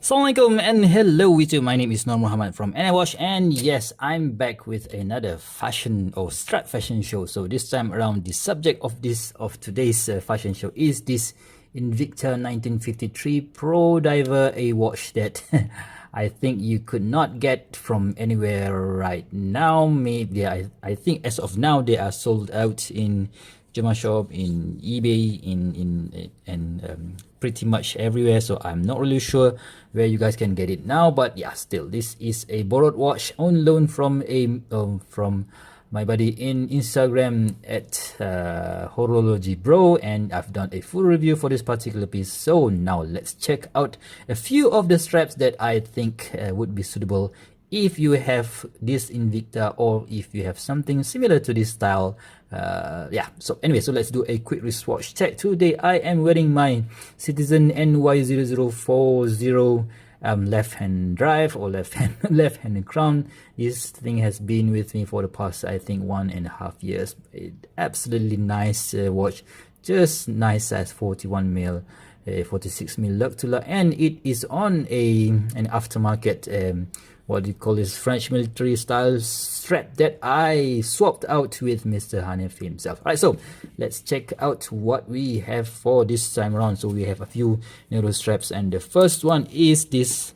Assalamualaikum and hello YouTube, my name is Nur Muhammad from NIWatch, and yes, I'm back with another fashion or strap fashion show. So this time around, the subject of today's fashion show is this Invicta 1953 Pro Diver, a watch that I think you could not get from anywhere right now. Maybe I think as of now they are sold out in German shop, in eBay, and pretty much everywhere. So I'm not really sure where you guys can get it now, but yeah, still this is a borrowed watch on loan from from my buddy in Instagram at Horology Bro, and I've done a full review for this particular piece. So now let's check out a few of the straps that I think would be suitable if you have this Invicta, or if you have something similar to this style. Yeah, so anyway, so let's do a quick wristwatch check. Today I am wearing my Citizen NY0040 left hand drive, or left hand crown. This thing has been with me for the past, I think, 1.5 years. Absolutely nice watch, just nice size, 41 mil, 46 mil lug to lug, and it is on an aftermarket what do you call this, French military style strap that I swapped out with Mr. Hanif himself. Alright, so let's check out what we have for this time around. So we have a few Nato straps, and the first one is this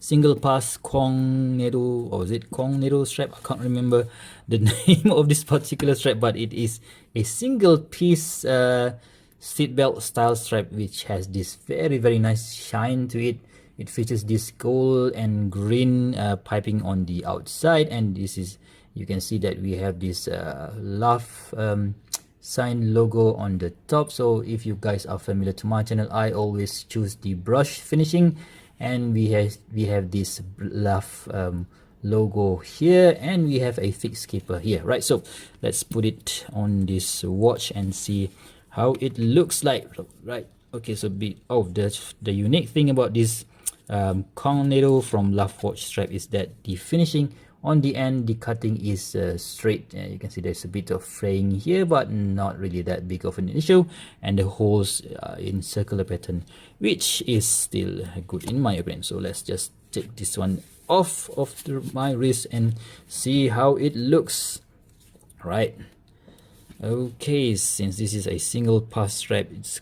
single pass Kong Nato, or is it Kong Nato strap? I can't remember the name of this particular strap, but it is a single piece seatbelt style strap which has this very nice shine to it. It features this gold and green piping on the outside, and this is, you can see that we have this love sign logo on the top. So if you guys are familiar to my channel, I always choose the brush finishing, and we have this love logo here, and we have a fixed keeper here, right? So let's put it on this watch and see how it looks like, right? Okay, so the unique thing about this Kong Nato from Love Watch strap is that the finishing on the end, the cutting is straight. You can see there's a bit of fraying here, but not really that big of an issue, and the holes in circular pattern, which is still good in my opinion. So let's just take this one off of my wrist and see how it looks. Right, okay, since this is a single pass strap, it's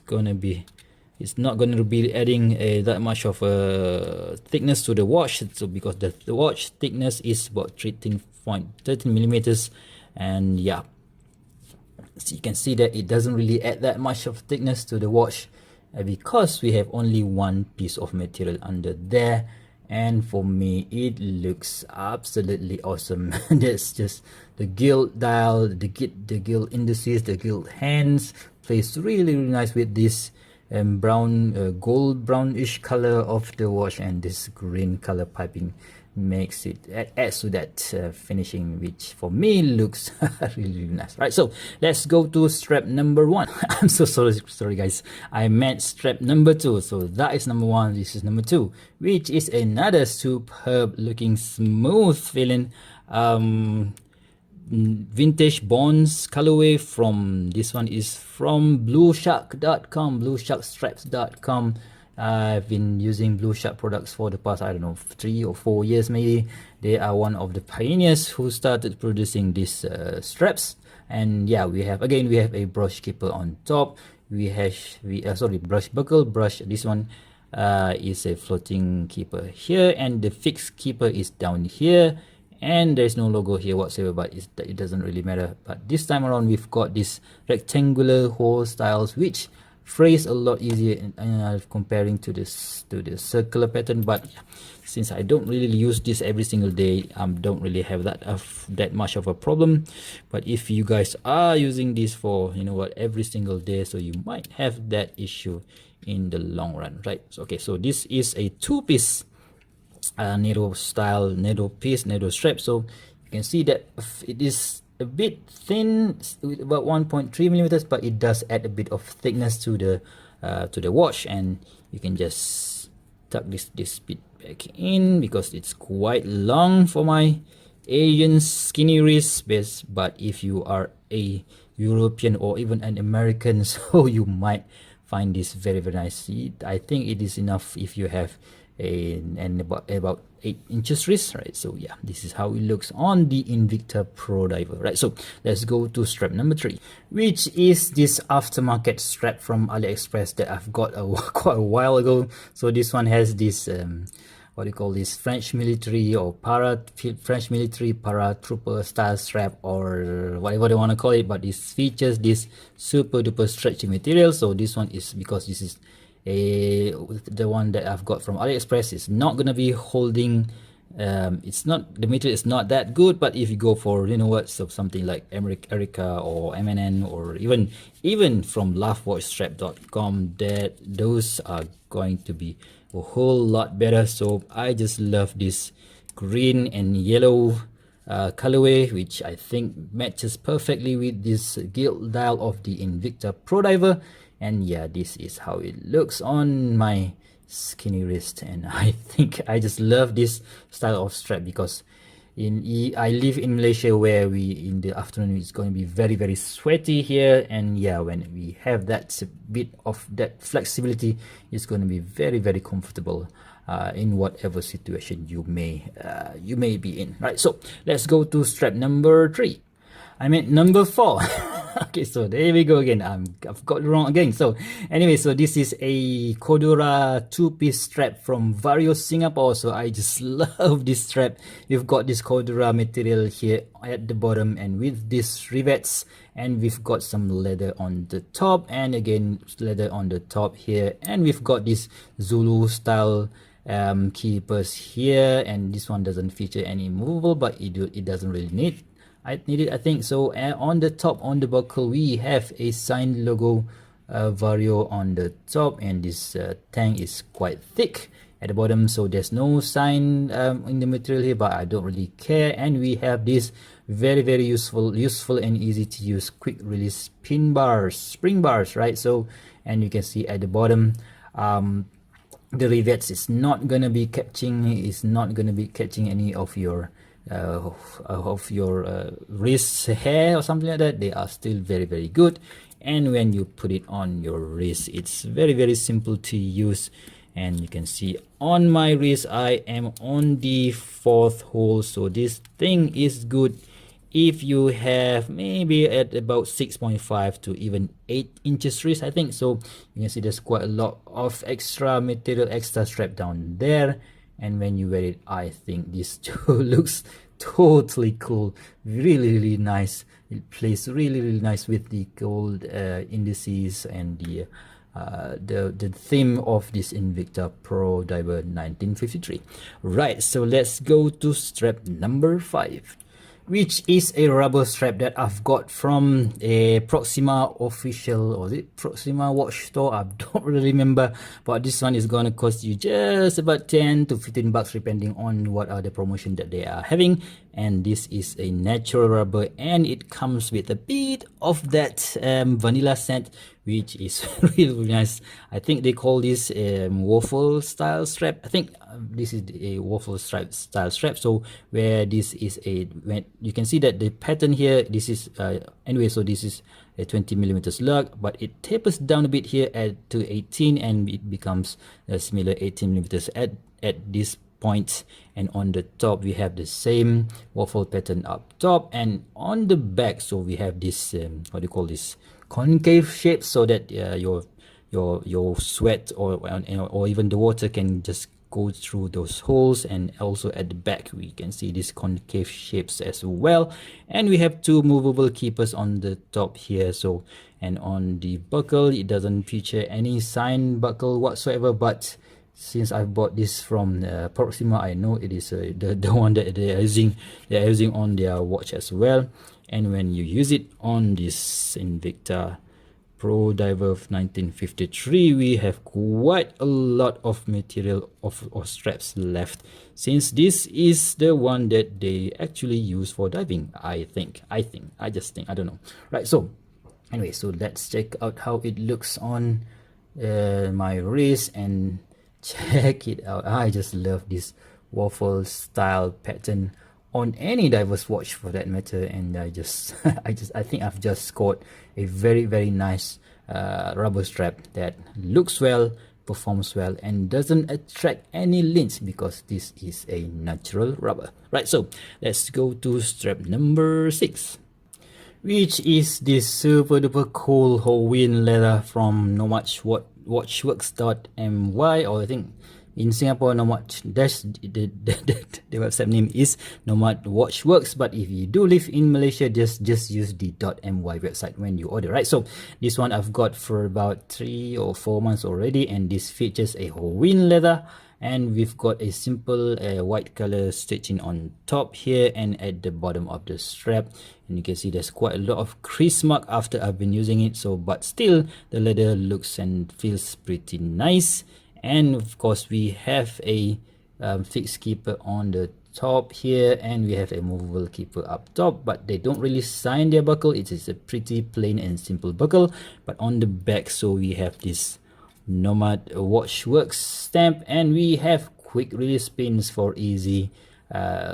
not going to be adding that much of a thickness to the watch. So because the watch thickness is about 13 millimeters, and yeah, so you can see that it doesn't really add that much of thickness to the watch because we have only one piece of material under there. And for me, it looks absolutely awesome. That's just the gilt dial, the gilt indices, the gilt hands plays really nice with this brown, gold brownish color of the watch, and this green color piping makes it, adds to that finishing, which for me looks really nice. Right, so let's go to strap number 1. I'm so sorry guys, I meant strap number 2. So that is number 1, this is number 2, which is another superb looking, smooth feeling vintage bonds colorway. From this one is from blushark.com, blusharkstraps.com. I've been using Blushark products for the past, I don't know, 3 or 4 years maybe. They are one of the pioneers who started producing these straps. And yeah, we have a brush keeper on top. We have brush buckle, brush. This one is a floating keeper here, and the fixed keeper is down here, and there's no logo here whatsoever, but it doesn't really matter. But this time around, we've got this rectangular hole styles, which frays a lot easier comparing to the circular pattern. But since I don't really use this every single day, don't really have that much of a problem. But if you guys are using this for, you know what, every single day, so you might have that issue in the long run, right? So, okay, so this is a 2-piece Nato style, Nato strap. So you can see that it is a bit thin with about 1.3 millimeters, but it does add a bit of thickness to the watch, and you can just tuck this bit back in because it's quite long for my Asian skinny wrist. But if you are a European or even an American, so you might find this very nice. I think it is enough if you have and about 8 inches wrist, right? So yeah, this is how it looks on the Invicta Pro Diver, right? So let's go to strap number 3, which is this aftermarket strap from AliExpress that I've got quite a while ago. So this one has this what do you call this, French military or paratrooper style strap, or whatever they want to call it, but this features this super duper stretchy material. So this one is, because this is the one that I've got from AliExpress, is not gonna be holding, it's not, the material is not that good. But if you go for, you know what, so something like Erica or MNN, or even from lovewatchstrap.com, that those are going to be a whole lot better. So I just love this green and yellow colorway, which I think matches perfectly with this gilt dial of the Invicta Pro Diver. And yeah, this is how it looks on my skinny wrist, and I think I just love this style of strap, because I live in Malaysia, where in the afternoon it's going to be very, very sweaty here, and yeah, when we have that bit of that flexibility, it's going to be very, very comfortable in whatever situation you may be in, right? So let's go to strap number 3. I meant number 4. Okay, so there we go again. I've got it wrong again. So anyway, so this is a Cordura 2-piece strap from Vario Singapore. So I just love this strap. We've got this Cordura material here at the bottom, and with these rivets, and we've got some leather on the top, and again leather on the top here, and we've got this Zulu style keepers here, and this one doesn't feature any movable, but it doesn't really need it, I think. So on the top, on the buckle, we have a signed logo Vario on the top, and this tang is quite thick at the bottom, so there's no sign in the material here, but I don't really care. And we have this very, very useful and easy to use quick release spring bars, right? So, and you can see at the bottom, the rivets is not gonna be catching any of your wrist hair or something like that. They are still very, very good, and when you put it on your wrist, it's very, very simple to use. And you can see on my wrist, I am on the 4th hole, so this thing is good if you have maybe at about 6.5 to even 8 inches wrist, I think. So you can see there's quite a lot of extra material, extra strap down there, and when you wear it, I think this looks totally cool. Really, really nice. It plays really, really nice with the gold indices and the theme of this Invicta Pro Diver 1953. Right, so let's go to strap number 5, which is a rubber strap that I've got from a Proxima official, or is it Proxima watch store? I don't really remember, but this one is gonna cost you just about 10 to 15 bucks depending on what are the promotion that they are having. And this is a natural rubber, and it comes with a bit of that vanilla scent, which is really nice. I think they call this waffle style strap. I think this is a waffle style strap. So where this is when you can see that the pattern here, this is anyway, so this is a 20 millimeters lug, but it tapers down a bit here to 18, and it becomes a similar 18 millimeters at this point. And on the top, we have the same waffle pattern up top, and on the back, so we have this what do you call this, concave shape, so that your sweat or even the water can just go through those holes. And also at the back, we can see these concave shapes as well. And we have 2 movable keepers on the top here. So, and on the buckle, it doesn't feature any sign buckle whatsoever, but since I bought this from Proxima, I know it is the one that they're using on their watch as well. And when you use it on this Invicta Pro Diver 1953, we have quite a lot of material of straps left, since this is the one that they actually use for diving. I just think, I don't know, right? So anyway, so let's check out how it looks on my wrist, and check it out. I just love this waffle style pattern on any diver's watch for that matter, and I think I've just scored a very, very nice rubber strap that looks well, performs well and doesn't attract any lint because this is a natural rubber. Right, so let's go to strap number 6, which is this super duper cool Hawaiian leather from Watchworks.my, or I think in Singapore Nomad dash the website name is Nomad Watchworks, but if you do live in Malaysia, just use the .my website when you order. Right, so this one I've got for about 3 or 4 months already, and this features a Hawaiian leather, and we've got a simple white color stitching on top here and at the bottom of the strap, and you can see there's quite a lot of crease mark after I've been using it, so but still the leather looks and feels pretty nice. And of course we have a fixed keeper on the top here, and we have a movable keeper up top, but they don't really sign their buckle. It is a pretty plain and simple buckle. But on the back, so we have this Nomad Watchworks stamp, and we have quick release pins for easy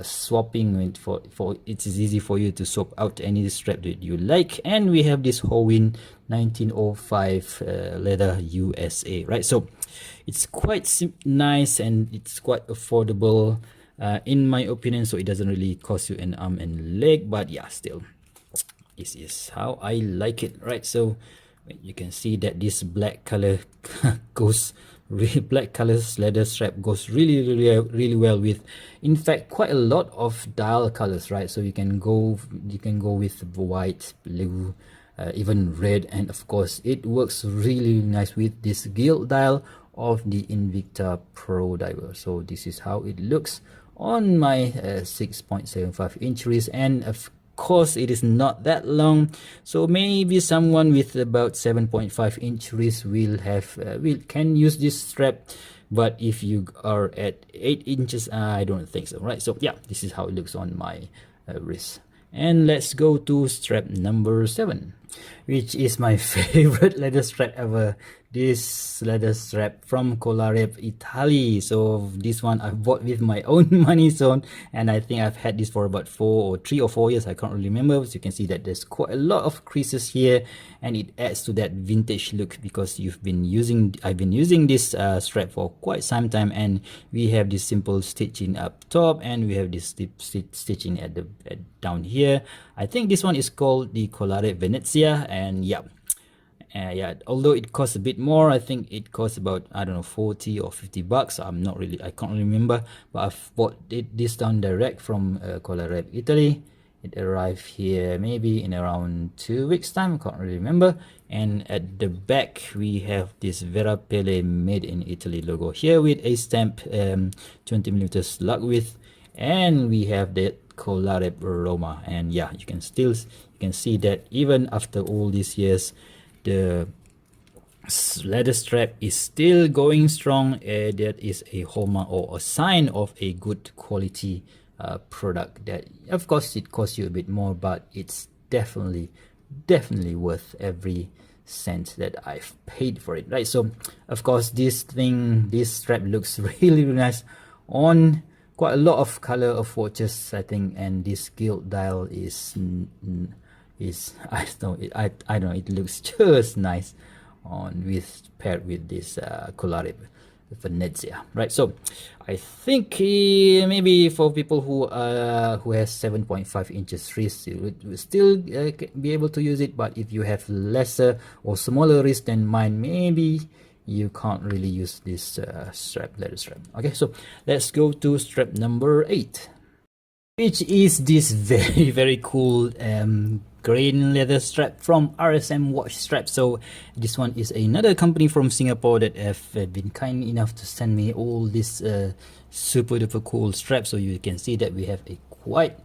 swapping. For it is easy for you to swap out any strap that you like. And we have this Hawaiian 1905 leather USA, right? So it's quite nice and it's quite affordable in my opinion, so it doesn't really cost you an arm and leg, but yeah, still this is how I like it, right? So you can see that this black color goes black color leather strap goes really well with, in fact, quite a lot of dial colors, right? So you can go with white, blue, even red, and of course it works really nice with this gilt dial of the Invicta Pro diver. So this is how it looks on my 6.75 inch wrist, and of course it is not that long, so maybe someone with about 7.5 inch wrist can use this strap, but if you are at 8 inches, I don't think so, right? So yeah, this is how it looks on my wrist. And let's go to strap number 7, which is my favorite leather strap ever. This leather strap from Colareb, Italy. So this one I bought with my own money, so, and I think I've had this for about 3 or 4 years. I can't really remember. So you can see that there's quite a lot of creases here, and it adds to that vintage look because I've been using this strap for quite some time, and we have this simple stitching up top, and we have this stitching at down here. I think this one is called the Colareb Venezia, and yeah, although it costs a bit more, I think it costs about, I don't know, 40 or 50 bucks. I can't really remember, but I've bought this down direct from Colareb, Italy. It arrived here maybe in around 2 weeks time, I can't really remember. And at the back we have this Vera Pele made in Italy logo here with a stamp, 20mm lug width, and we have the Colareb Roma. And yeah, you can see that even after all these years, the leather strap is still going strong. That is a hallmark or a sign of a good quality product. That of course it costs you a bit more, but it's definitely worth every cent that I've paid for it, right? So of course this strap looks really nice on quite a lot of color of watches, I think, and this gilt dial is I don't know, it looks just nice paired with this Colareb Venezia, right? So I think maybe for people who has 7.5 inches wrist, you would still be able to use it, but if you have lesser or smaller wrist than mine, maybe you can't really use this leather strap. Okay, so let's go to strap number 8, which is this very cool grain leather strap from RSM Watch Strap. So this one is another company from Singapore that have been kind enough to send me all this super duper cool strap. So you can see that we have quite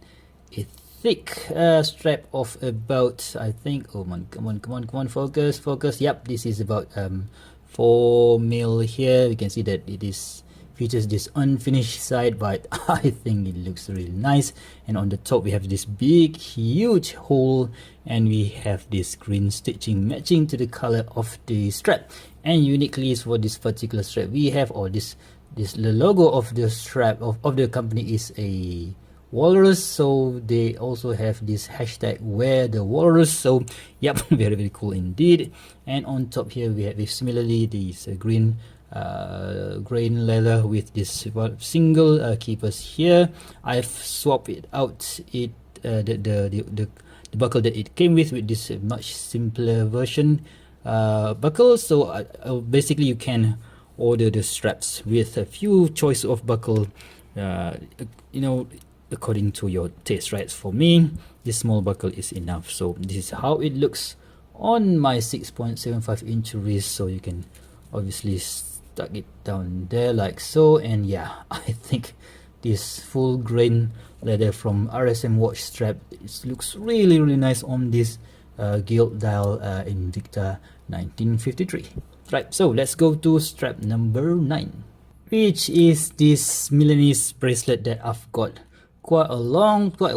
a thick strap of about, I think, oh man, come on, focus. Yep, this is about 4 mil here. You can see that it features this unfinished side, but I think it looks really nice. And on the top we have this huge hole, and we have this green stitching matching to the color of the strap. And uniquely for this particular strap, we have, the logo of the strap of the company is a walrus, so they also have this hashtag wear the walrus. So yep, very cool indeed. And on top here we have similarly this green grain leather with this single keepers here. I've swapped it out, the buckle that it came with this much simpler version buckle. So basically you can order the straps with a few choice of buckle, according to your taste, right? For me, this small buckle is enough. So this is how it looks on my 6.75 inch wrist. So you can obviously stuck it down there like so. And yeah, I think this full grain leather from RSM watch strap, it looks really nice on this gilt dial Invicta 1953. Right, so let's go to strap number 9, which is this Milanese bracelet that I've got quite a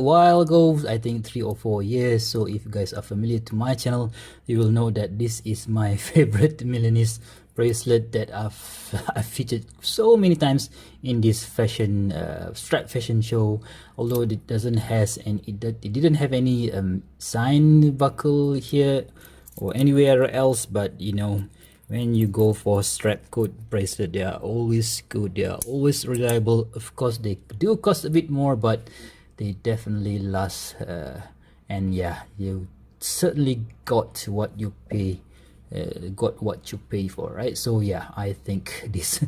while ago, I think 3 or 4 years. So if you guys are familiar to my channel, you will know that this is my favorite Milanese bracelet that I've featured so many times in this fashion strap fashion show. Although it didn't have any sign buckle here or anywhere else, but when you go for Strapcode bracelet, they are always good, they are always reliable. Of course, they do cost a bit more, but they definitely last, and yeah, you certainly got what you pay for, right? So yeah, I think this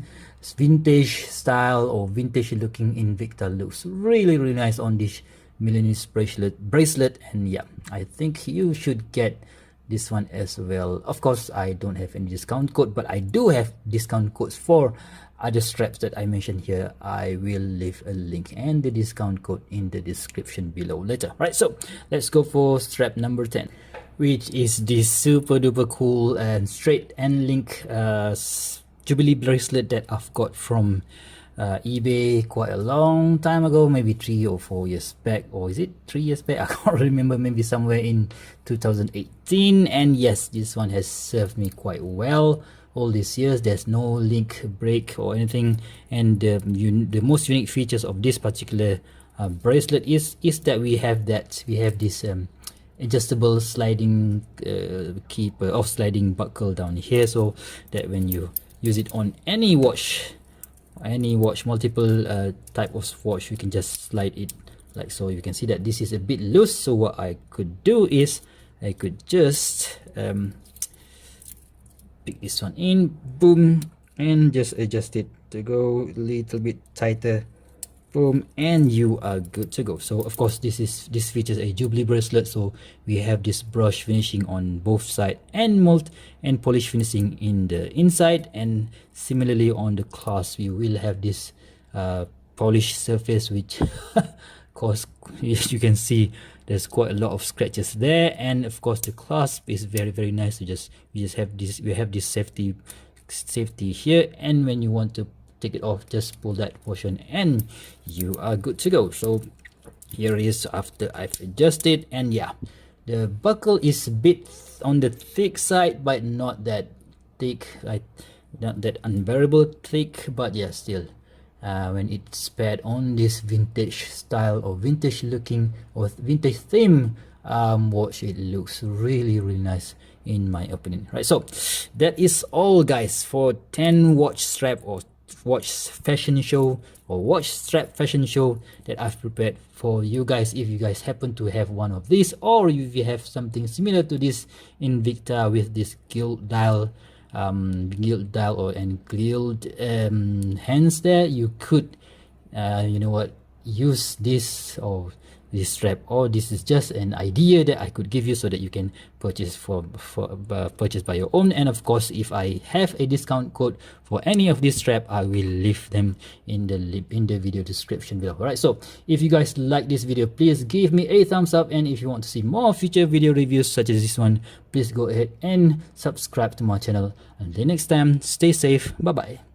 vintage style or vintage looking Invicta looks really nice on this Milanese bracelet, and yeah, I think you should get this one as well. Of course, I don't have any discount code, but I do have discount codes for other straps that I mentioned here. I will leave a link and the discount code in the description below later. Right, so let's go for strap number 10, which is this super duper cool and straight and link Jubilee bracelet that I've got from eBay quite a long time ago, maybe 3 or 4 years back, or is it 3 years back? I can't remember, maybe somewhere in 2018. And yes, this one has served me quite well all these years. There's no link break or anything, and the most unique features of this particular bracelet is that we have this adjustable sliding keeper or sliding buckle down here, so that when you use it on any watch, multiple type of watch, you can just slide it like so. You can see that this is a bit loose, so what I could do is I could just pick this one in, boom, and just adjust it to go a little bit tighter, boom, and you are good to go. So of course this features a Jubilee bracelet, so we have this brush finishing on both sides and mold and polish finishing in the inside, and similarly on the clasp we will have this polished surface, which cause, as you can see, there's quite a lot of scratches there. And of course the clasp is very nice. We have this safety here, and when you want to take it off, just pull that portion and you are good to go. So here it is after I've adjusted, and yeah, the buckle is a bit on the thick side, but not that thick, not that unbearable thick, but yeah, still when it's paired on this vintage style or vintage looking or vintage theme watch, it looks really nice in my opinion. Right, so that is all guys for 10 watch strap or watch fashion show or watch strap fashion show that I've prepared for you guys. If you guys happen to have one of these, or if you have something similar to this Invicta with this gilt dial and gilt hands there, you could use this or this strap, or this is just an idea that I could give you so that you can purchase purchase by your own. And of course, if I have a discount code for any of this strap, I will leave them in the video description below. Alright, so if you guys like this video, please give me a thumbs up, and if you want to see more future video reviews such as this one, please go ahead and subscribe to my channel. Until next time, stay safe, bye bye.